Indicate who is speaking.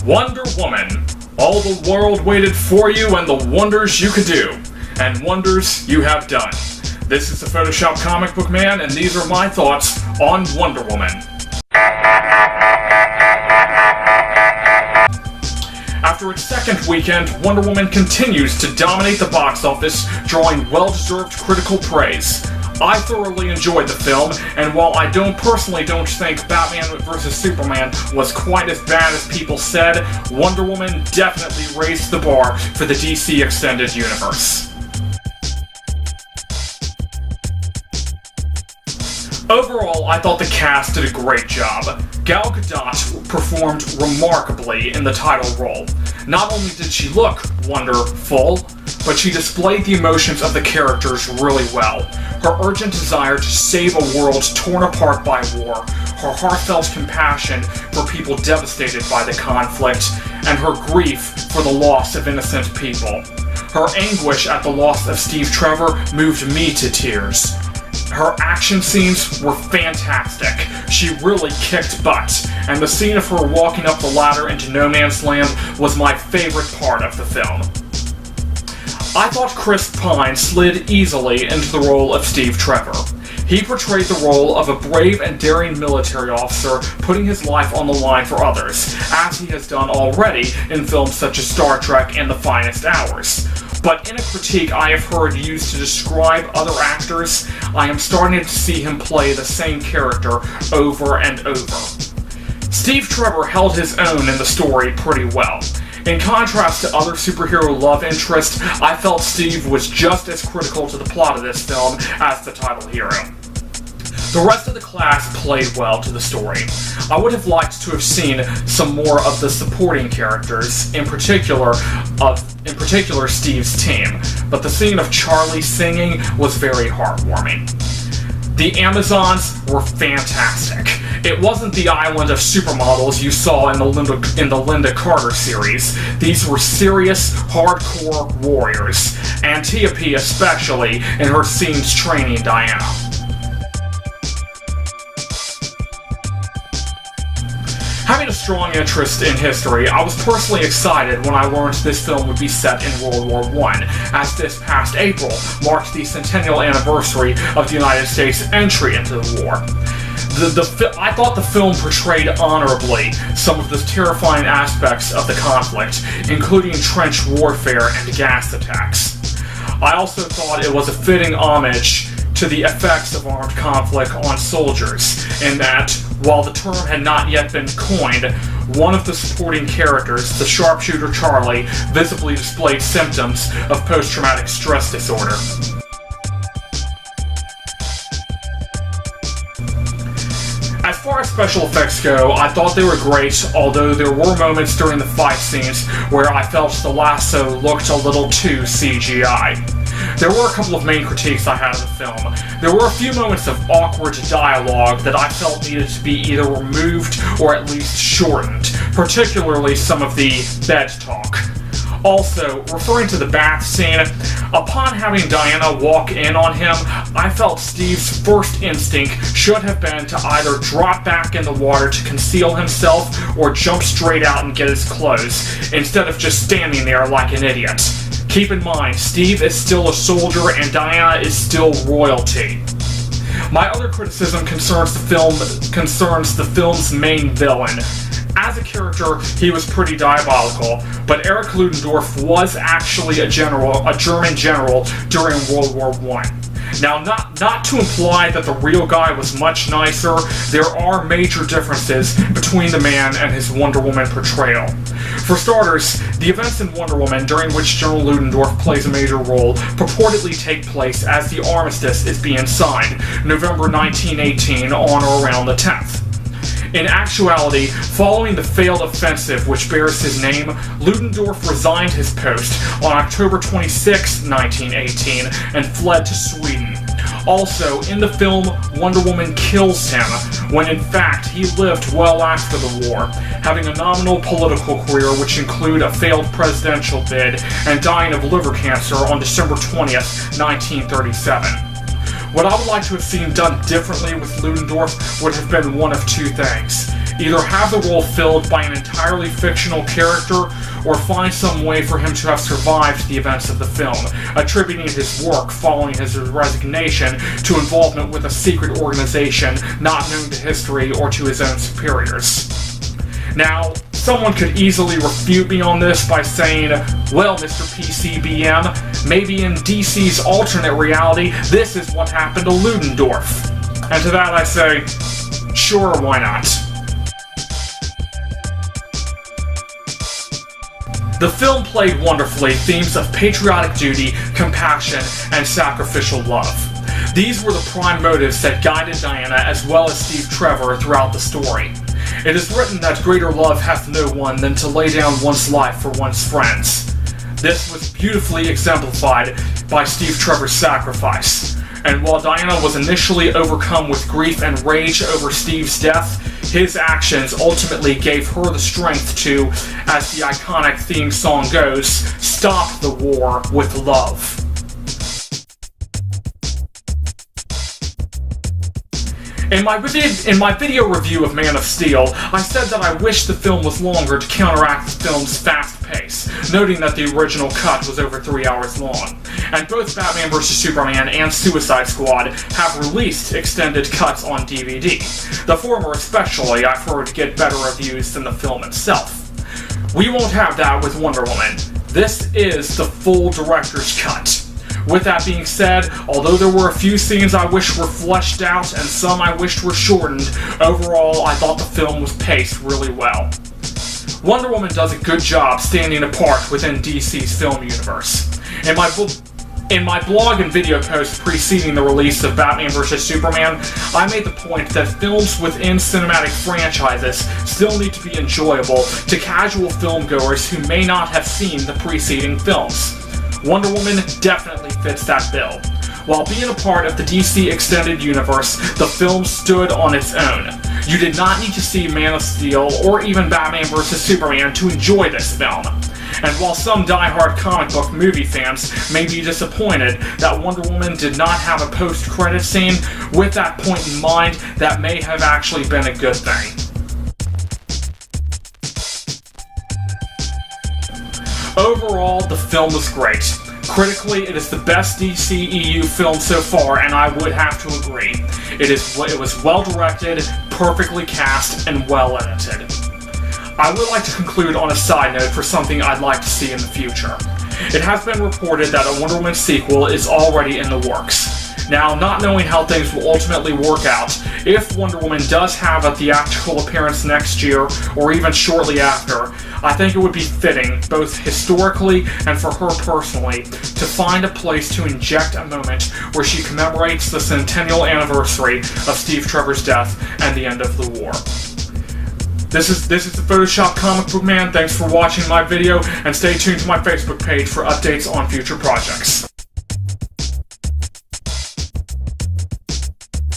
Speaker 1: Wonder Woman. All the world waited for you and the wonders you could do. And wonders you have done. This is the Photoshop Comic Book Man, and these are my thoughts on Wonder Woman. After its second weekend, Wonder Woman continues to dominate the box office, drawing well-deserved critical praise. I thoroughly enjoyed the film, and while I personally don't think Batman vs. Superman was quite as bad as people said, Wonder Woman definitely raised the bar for the DC Extended Universe. Overall, I thought the cast did a great job. Gal Gadot performed remarkably in the title role. Not only did she look wonderful, but she displayed the emotions of the characters really well. Her urgent desire to save a world torn apart by war, her heartfelt compassion for people devastated by the conflict, and her grief for the loss of innocent people. Her anguish at the loss of Steve Trevor moved me to tears. Her action scenes were fantastic. She really kicked butt, and the scene of her walking up the ladder into No Man's Land was my favorite part of the film. I thought Chris Pine slid easily into the role of Steve Trevor. He portrayed the role of a brave and daring military officer putting his life on the line for others, as he has done already in films such as Star Trek and The Finest Hours. But in a critique I have heard used to describe other actors, I am starting to see him play the same character over and over. Steve Trevor held his own in the story pretty well. In contrast to other superhero love interests, I felt Steve was just as critical to the plot of this film as the title hero. The rest of the cast played well to the story. I would have liked to have seen some more of the supporting characters, in particular Steve's team, but the scene of Charlie singing was very heartwarming. The Amazons were fantastic. It wasn't the island of supermodels you saw in the Linda Carter series. These were serious, hardcore warriors, Antiope especially in her scenes training Diana. Having a strong interest in history, I was personally excited when I learned this film would be set in World War I, as this past April marked the centennial anniversary of the United States' entry into the war. I thought the film portrayed honorably some of the terrifying aspects of the conflict, including trench warfare and gas attacks. I also thought it was a fitting homage to the effects of armed conflict on soldiers, in that, while the term had not yet been coined, one of the supporting characters, the sharpshooter Charlie, visibly displayed symptoms of post-traumatic stress disorder. As far as special effects go, I thought they were great, although there were moments during the fight scenes where I felt the lasso looked a little too CGI. There were a couple of main critiques I had of the film. There were a few moments of awkward dialogue that I felt needed to be either removed or at least shortened, particularly some of the bed talk. Also, referring to the bath scene, upon having Diana walk in on him, I felt Steve's first instinct should have been to either drop back in the water to conceal himself or jump straight out and get his clothes, instead of just standing there like an idiot. Keep in mind, Steve is still a soldier and Diana is still royalty. My other criticism concerns the film's main villain. As a character, he was pretty diabolical, but Erich Ludendorff was actually a German general during World War I. Now, not to imply that the real guy was much nicer, there are major differences between the man and his Wonder Woman portrayal. For starters, the events in Wonder Woman during which General Ludendorff plays a major role purportedly take place as the armistice is being signed, November 1918 on or around the 10th. In actuality, following the failed offensive which bears his name, Ludendorff resigned his post on October 26, 1918, and fled to Sweden. Also, in the film, Wonder Woman kills him, when in fact he lived well after the war, having a nominal political career which included a failed presidential bid and dying of liver cancer on December 20th, 1937. What I would like to have seen done differently with Ludendorff would have been one of two things. Either have the role filled by an entirely fictional character, or find some way for him to have survived the events of the film, attributing his work following his resignation to involvement with a secret organization not known to history or to his own superiors. Now, someone could easily refute me on this by saying, well, Mr. PCBM, maybe in DC's alternate reality, this is what happened to Ludendorff. And to that I say, sure, why not? The film played wonderfully themes of patriotic duty, compassion, and sacrificial love. These were the prime motives that guided Diana as well as Steve Trevor throughout the story. It is written that greater love hath no one than to lay down one's life for one's friends. This was beautifully exemplified by Steve Trevor's sacrifice. And while Diana was initially overcome with grief and rage over Steve's death, his actions ultimately gave her the strength to, as the iconic theme song goes, stop the war with love. In my video review of Man of Steel, I said that I wish the film was longer to counteract the film's fast pace, noting that the original cut was over 3 hours long. And both Batman vs. Superman and Suicide Squad have released extended cuts on DVD. The former especially I've heard get better reviews than the film itself. We won't have that with Wonder Woman. This is the full director's cut. With that being said, although there were a few scenes I wish were fleshed out and some I wished were shortened, overall I thought the film was paced really well. Wonder Woman does a good job standing apart within DC's film universe. In my blog and video post preceding the release of Batman vs. Superman, I made the point that films within cinematic franchises still need to be enjoyable to casual filmgoers who may not have seen the preceding films. Wonder Woman definitely fits that bill. While being a part of the DC Extended Universe, the film stood on its own. You did not need to see Man of Steel or even Batman vs. Superman to enjoy this film. And while some die-hard comic book movie fans may be disappointed that Wonder Woman did not have a post-credit scene, with that point in mind, that may have actually been a good thing. Overall, the film was great. Critically, it is the best DCEU film so far, and I would have to agree. It was well-directed, perfectly cast, and well-edited. I would like to conclude on a side note for something I'd like to see in the future. It has been reported that a Wonder Woman sequel is already in the works. Now, not knowing how things will ultimately work out, if Wonder Woman does have a theatrical appearance next year, or even shortly after, I think it would be fitting, both historically and for her personally, to find a place to inject a moment where she commemorates the centennial anniversary of Steve Trevor's death and the end of the war. This is the Photoshop Comic Book Man. Thanks for watching my video, and stay tuned to my Facebook page for updates on future projects.